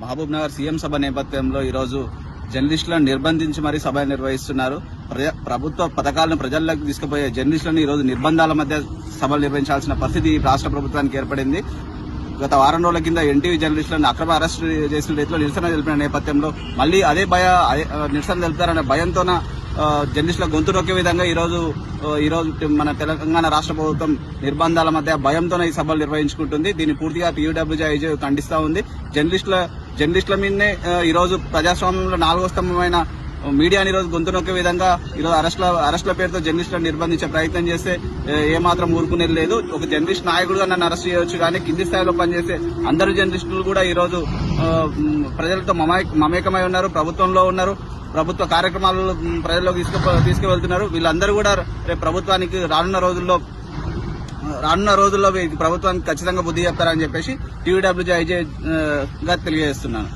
Mahabub Nagar CM సభ నేపథ్యంలో ఈరోజు జర్నలిస్టులను నిర్బంధించి మరీ సభ నిర్వహిస్తున్నారు. ప్రభుత్వ పథకాలను ప్రజల్లోకి తీసుకుపోయే జర్నలిస్టులను ఈరోజు నిర్బంధాల మధ్య సభలు నిర్వహించాల్సిన పరిస్థితి రాష్ట్ర ప్రభుత్వానికి ఏర్పడింది. గత వారం రోజుల కింద ఎన్టీవీ జర్నలిస్టులను అక్రమ అరెస్టు చేసిన రీతిలో నిరసన తెలిపిన నేపథ్యంలో మళ్లీ అదే నిరసన తెలుపుతారనే భయంతోన జర్నలిస్టుల గొంతు నొక్కే విధంగా ఈరోజు మన తెలంగాణ రాష్ట్ర ప్రభుత్వం నిర్బంధాల మధ్య భయంతోనే ఈ సభలు నిర్వహించుకుంటుంది. దీన్ని పూర్తిగా టీయూడబ్ల్యూజేఐజే ఖండిస్తా ఉంది. జర్నలిస్టుల మీదనే ఈరోజు ప్రజాస్వామ్యంలో 4వ స్తంభమైన మీడియాని ఈరోజు గొంతు నొక్కే విధంగా ఈరోజు అరెస్టుల పేరుతో జర్నలిస్టులను నిర్బంధించే ప్రయత్నం చేస్తే ఏమాత్రం ఊరుకునేది లేదు. ఒక జర్నలిస్ట్ నాయకుడుగా నన్ను అరెస్ట్ చేయవచ్చు, కానీ కింది స్థాయిలో పనిచేసే అందరు జర్నలిస్టులు కూడా ఈరోజు ప్రజలతో మమేకమై ఉన్నారు, ప్రభుత్వంలో ఉన్నారు, ప్రభుత్వ కార్యక్రమాలను ప్రజల్లోకి తీసుకువెళ్తున్నారు. వీళ్ళందరూ కూడా రేపు ప్రభుత్వానికి రానున్న రోజుల్లో ప్రభుత్వానికి ఖచ్చితంగా బుద్ధి చెప్తారని చెప్పేసి టీయూడబ్ల్యూజేఐజే గా తెలియజేస్తున్నాను.